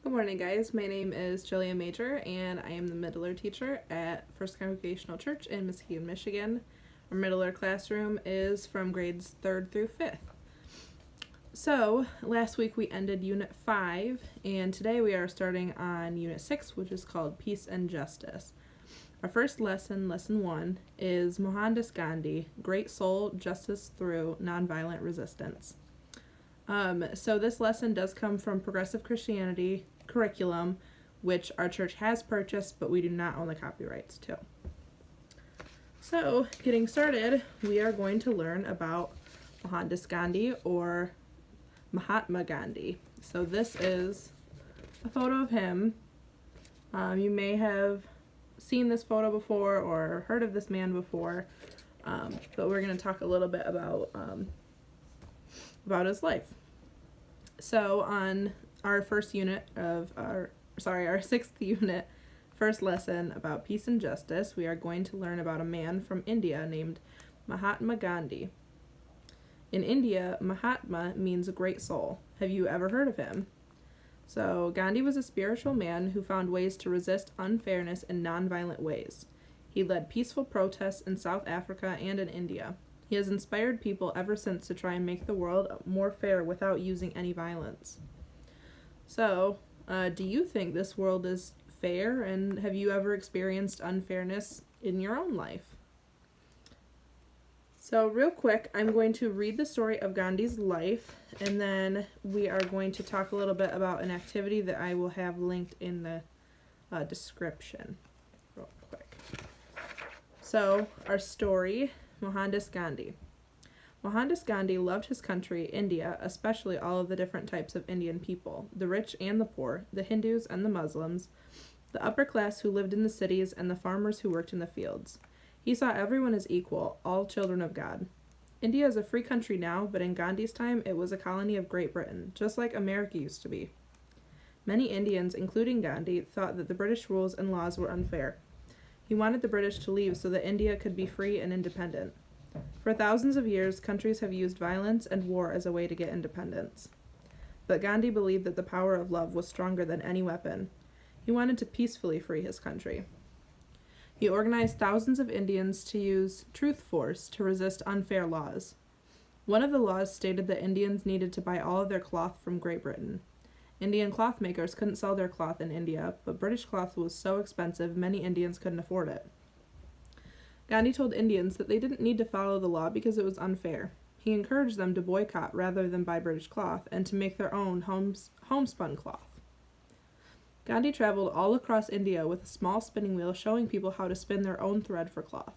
Good morning, guys. My name is Jillian Major, and I am the Middler teacher at First Congregational Church in Muskegon, Michigan. Our Middler classroom is from grades 3rd through 5th. So, last week we ended Unit 5, and today we are starting on Unit 6, which is called Peace and Justice. Our first lesson, Lesson 1, is Mohandas Gandhi, Great Soul, Justice Through Nonviolent Resistance. So this lesson does come from Progressive Christianity curriculum, which our church has purchased, but we do not own the copyrights to. So, getting started, we are going to learn about Mohandas Gandhi, or Mahatma Gandhi. So this is a photo of him. You may have seen this photo before or heard of this man before, but we're going to talk a little bit about his life. So on our first unit of our 6th unit, first lesson about peace and justice, we are going to learn about a man from India named Mahatma Gandhi. In India, Mahatma means a great soul. Have you ever heard of him? So Gandhi was a spiritual man who found ways to resist unfairness in nonviolent ways. He led peaceful protests in South Africa and in India. He has inspired people ever since to try and make the world more fair without using any violence. So, do you think this world is fair, and have you ever experienced unfairness in your own life? So, real quick, I'm going to read the story of Gandhi's life, and then we are going to talk a little bit about an activity that I will have linked in the description. Real quick. So, our story, Mohandas Gandhi. Mohandas Gandhi loved his country, India, especially all of the different types of Indian people, the rich and the poor, the Hindus and the Muslims, the upper class who lived in the cities, and the farmers who worked in the fields. He saw everyone as equal, all children of God. India is a free country now, but in Gandhi's time it was a colony of Great Britain, just like America used to be. Many Indians, including Gandhi, thought that the British rules and laws were unfair. He wanted the British to leave so that India could be free and independent. For thousands of years, countries have used violence and war as a way to get independence. But Gandhi believed that the power of love was stronger than any weapon. He wanted to peacefully free his country. He organized thousands of Indians to use truth force to resist unfair laws. One of the laws stated that Indians needed to buy all of their cloth from Great Britain. Indian cloth makers couldn't sell their cloth in India, but British cloth was so expensive many Indians couldn't afford it. Gandhi told Indians that they didn't need to follow the law because it was unfair. He encouraged them to boycott rather than buy British cloth and to make their own homespun cloth. Gandhi traveled all across India with a small spinning wheel showing people how to spin their own thread for cloth.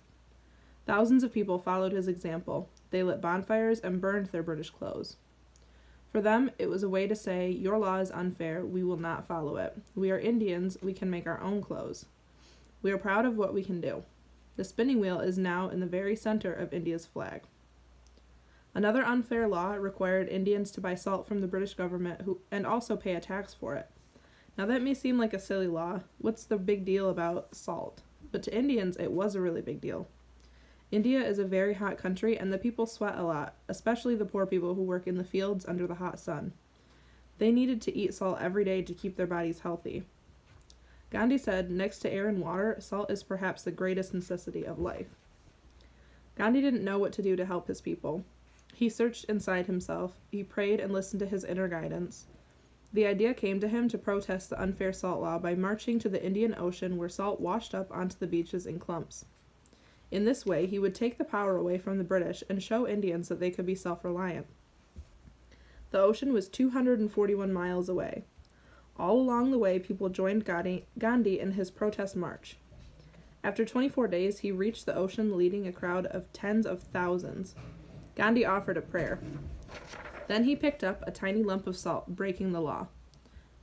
Thousands of people followed his example. They lit bonfires and burned their British clothes. For them, it was a way to say, your law is unfair, we will not follow it. We are Indians, we can make our own clothes. We are proud of what we can do. The spinning wheel is now in the very center of India's flag. Another unfair law required Indians to buy salt from the British government and also pay a tax for it. Now that may seem like a silly law. What's the big deal about salt? But to Indians, it was a really big deal. India is a very hot country, and the people sweat a lot, especially the poor people who work in the fields under the hot sun. They needed to eat salt every day to keep their bodies healthy. Gandhi said, next to air and water, salt is perhaps the greatest necessity of life. Gandhi didn't know what to do to help his people. He searched inside himself. He prayed and listened to his inner guidance. The idea came to him to protest the unfair salt law by marching to the Indian Ocean where salt washed up onto the beaches in clumps. In this way, he would take the power away from the British and show Indians that they could be self-reliant. The ocean was 241 miles away. All along the way, people joined Gandhi in his protest march. After 24 days, he reached the ocean leading a crowd of tens of thousands. Gandhi offered a prayer. Then he picked up a tiny lump of salt, breaking the law.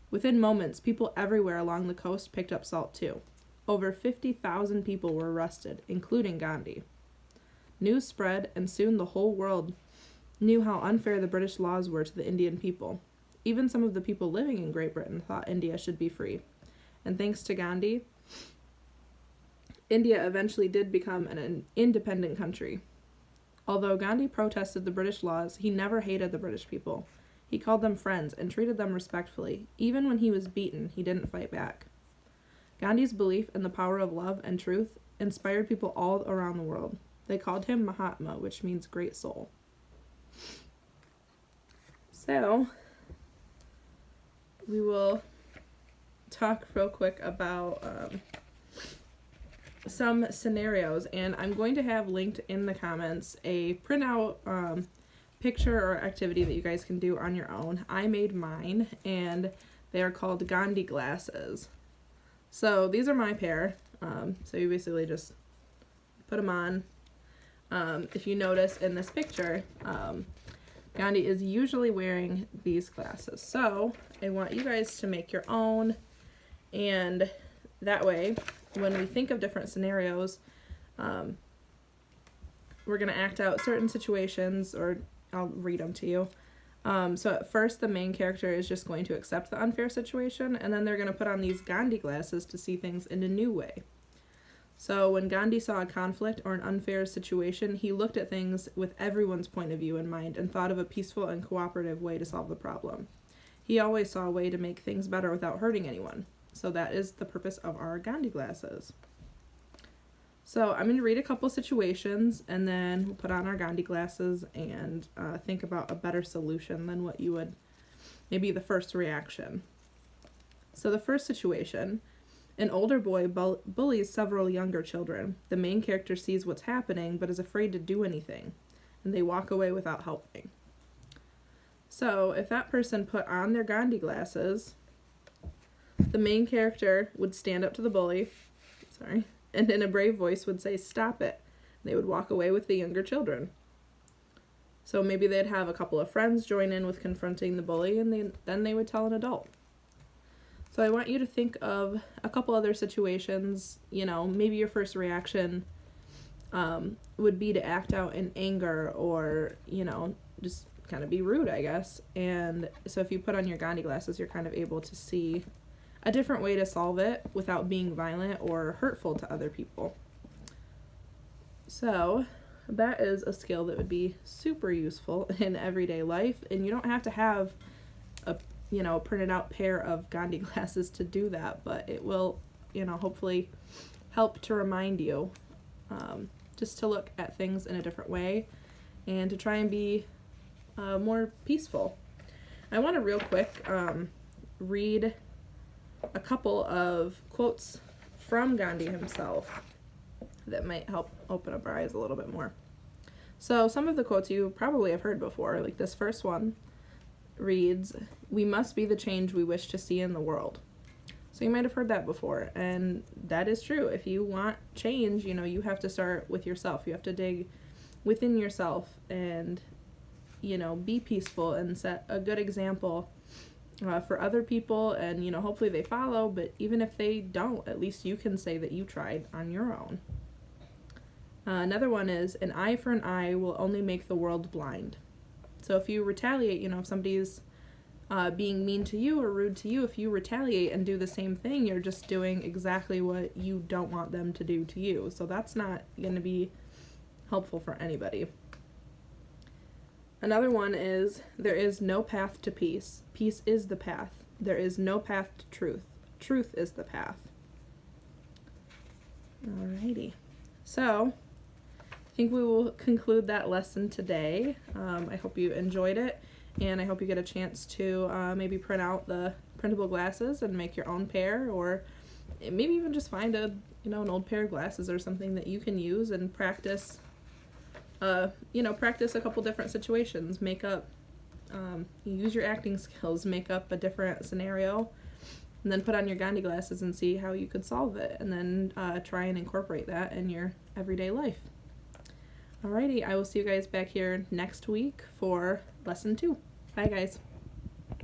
Within moments, people everywhere along the coast picked up salt too. Over 50,000 people were arrested, including Gandhi. News spread, and soon the whole world knew how unfair the British laws were to the Indian people. Even some of the people living in Great Britain thought India should be free. And thanks to Gandhi, India eventually did become an independent country. Although Gandhi protested the British laws, he never hated the British people. He called them friends and treated them respectfully. Even when he was beaten, he didn't fight back. Gandhi's belief in the power of love and truth inspired people all around the world. They called him Mahatma, which means great soul. So, we will talk real quick about some scenarios, and I'm going to have linked in the comments a printout picture or activity that you guys can do on your own. I made mine, and they are called Gandhi glasses. So these are my pair. So you basically just put them on. If you notice in this picture, Gandhi is usually wearing these glasses. So I want you guys to make your own, and that way, when we think of different scenarios, we're going to act out certain situations, or I'll read them to you. So at first, the main character is just going to accept the unfair situation, and then they're going to put on these Gandhi glasses to see things in a new way. So when Gandhi saw a conflict or an unfair situation, he looked at things with everyone's point of view in mind and thought of a peaceful and cooperative way to solve the problem. He always saw a way to make things better without hurting anyone. So that is the purpose of our Gandhi glasses. So I'm going to read a couple situations, and then we'll put on our Gandhi glasses and think about a better solution than what you would, maybe the first reaction. So the first situation, an older boy bullies several younger children. The main character sees what's happening but is afraid to do anything, and they walk away without helping. So if that person put on their Gandhi glasses, the main character would stand up to the bully, and in a brave voice would say, "Stop it." They would walk away with the younger children. So maybe they'd have a couple of friends join in with confronting the bully, and then they would tell an adult. So I want you to think of a couple other situations. Maybe your first reaction would be to act out in anger, or, just kind of be rude, I guess. And so if you put on your Gandhi glasses, you're kind of able to see a different way to solve it without being violent or hurtful to other people. So that is a skill that would be super useful in everyday life, and you don't have to have a printed out pair of Gandhi glasses to do that, but it will, hopefully help to remind you just to look at things in a different way and to try and be more peaceful. I want to real quick read a couple of quotes from Gandhi himself that might help open up our eyes a little bit more. So some of the quotes you probably have heard before, like this first one reads, "We must be the change we wish to see in the world." So you might have heard that before, and that is true. If you want change, you have to start with yourself. You have to dig within yourself and, be peaceful and set a good example for other people, and hopefully they follow. But even if they don't, at least you can say that you tried on your own. Another one is, "An eye for an eye will only make the world blind." So if you retaliate, if somebody's being mean to you or rude to you, if you retaliate and do the same thing, you're just doing exactly what you don't want them to do to you. So that's not going to be helpful for anybody. Another one is, "There is no path to peace. Peace is the path. There is no path to truth. Truth is the path." Alrighty. So I think we will conclude that lesson today. I hope you enjoyed it, and I hope you get a chance to maybe print out the printable glasses and make your own pair, or maybe even just find an old pair of glasses or something that you can use and practice. Practice a couple different situations. Make up, use your acting skills, make up a different scenario, and then put on your Gandhi glasses and see how you could solve it, and then try and incorporate that in your everyday life. Alrighty, I will see you guys back here next week for lesson 2. Bye, guys.